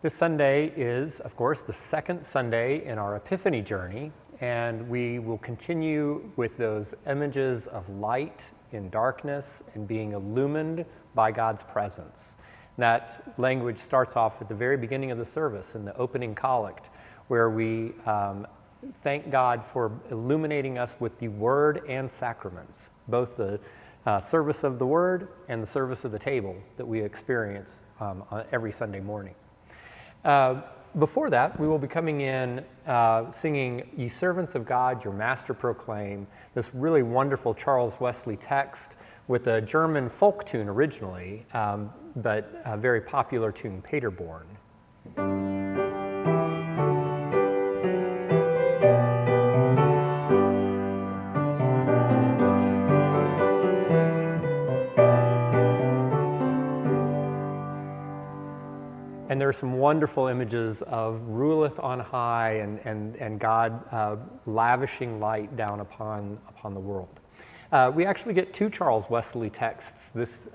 This Sunday is, of course, the second Sunday in our Epiphany journey, and we will continue with those images of light in darkness and being illumined by God's presence. That language starts off at the very beginning of the service in the opening collect, where we thank God for illuminating us with the Word and sacraments, both the service of the Word and the service of the table that we experience on every Sunday morning. Before that, we will be coming in singing Ye Servants of God, Your Master Proclaim, this really wonderful Charles Wesley text with a German folk tune originally, but a very popular tune, Paderborn. And there are some wonderful images of ruleth on high and God lavishing light down upon the world. We actually get two Charles Wesley texts this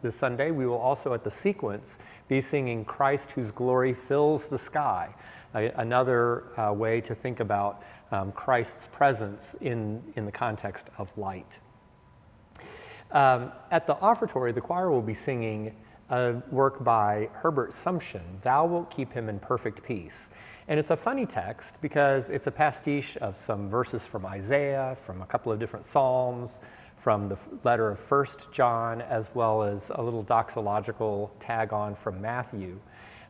Sunday. We will also at the sequence be singing Christ whose glory fills the sky, another way to think about Christ's presence in the context of light. At the offertory, the choir will be singing a work by Herbert Sumption, Thou Wilt Keep Him in Perfect Peace. And it's a funny text because it's a pastiche of some verses from Isaiah, from a couple of different Psalms, from the letter of 1 John, as well as a little doxological tag on from Matthew.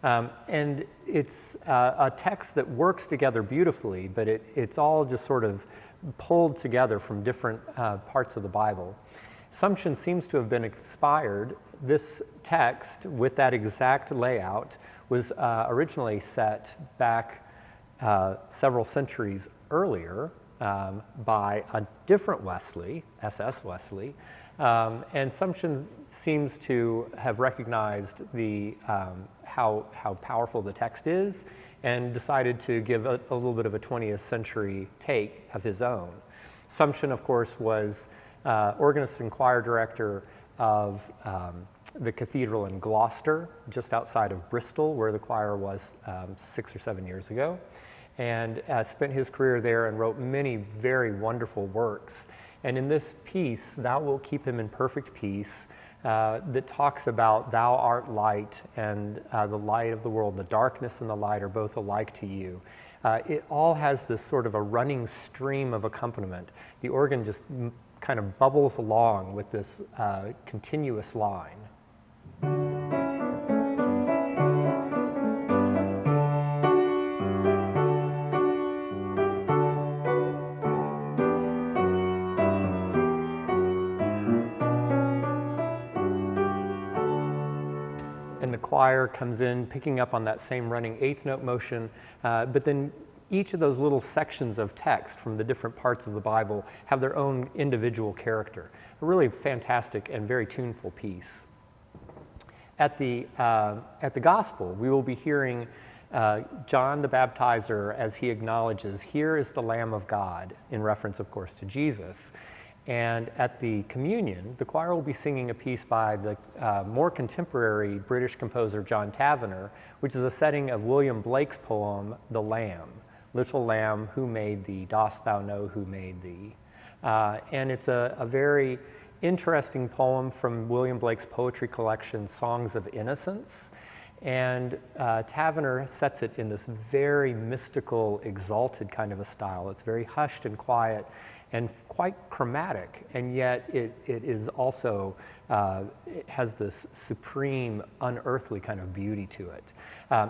And it's a text that works together beautifully, but it's all just sort of pulled together from different parts of the Bible. Sumption seems to have been inspired. This text, with that exact layout, was originally set back several centuries earlier by a different Wesley, S.S. Wesley, and Sumption seems to have recognized the how powerful the text is and decided to give a little bit of a 20th century take of his own. Sumption, of course, was organist and choir director of the cathedral in Gloucester, just outside of Bristol, where the choir was 6 or 7 years ago, and spent his career there and wrote many very wonderful works. And in this piece, Thou Wilt Keep Him in Perfect Peace, that talks about Thou art light and the light of the world, the darkness and the light are both alike to you. It all has this sort of a running stream of accompaniment. The organ just kind of bubbles along with this continuous line. And the choir comes in picking up on that same running eighth note motion, but then each of those little sections of text from the different parts of the Bible have their own individual character. A really fantastic and very tuneful piece. At the Gospel, we will be hearing John the Baptizer as he acknowledges, here is the Lamb of God, in reference, of course, to Jesus. And at the Communion, the choir will be singing a piece by the more contemporary British composer John Tavener, which is a setting of William Blake's poem, The Lamb. Little lamb, who made thee? Dost thou know who made thee? And it's a very interesting poem from William Blake's poetry collection, Songs of Innocence. And Tavener sets it in this very mystical, exalted kind of a style. It's very hushed and quiet and quite chromatic, and yet it is also, it has this supreme, unearthly kind of beauty to it.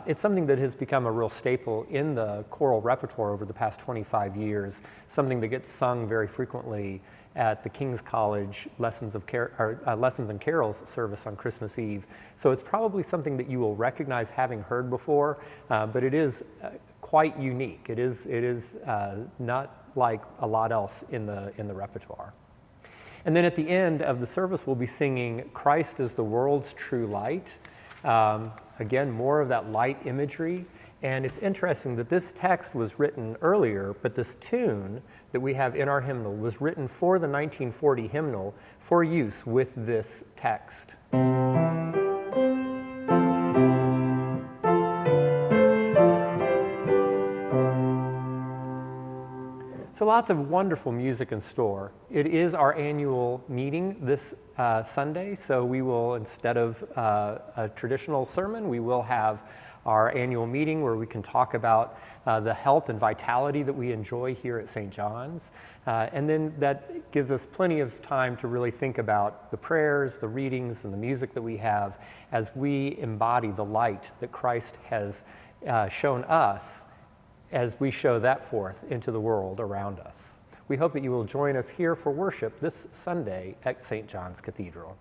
It's something that has become a real staple in the choral repertoire over the past 25 years, something that gets sung very frequently at the King's College Lessons and Carols service on Christmas Eve. So it's probably something that you will recognize having heard before, but it is quite unique. It is not like a lot else in the repertoire. And then at the end of the service, we'll be singing Christ is the world's true light. Again, more of that light imagery. And it's interesting that this text was written earlier, but this tune that we have in our hymnal was written for the 1940 hymnal for use with this text. lots of wonderful music in store. It is our annual meeting this Sunday, so we will, instead of a traditional sermon, we will have our annual meeting where we can talk about the health and vitality that we enjoy here at St. John's. And then that gives us plenty of time to really think about the prayers, the readings, and the music that we have as we embody the light that Christ has shown us as we show that forth into the world around us. We hope that you will join us here for worship this Sunday at St. John's Cathedral.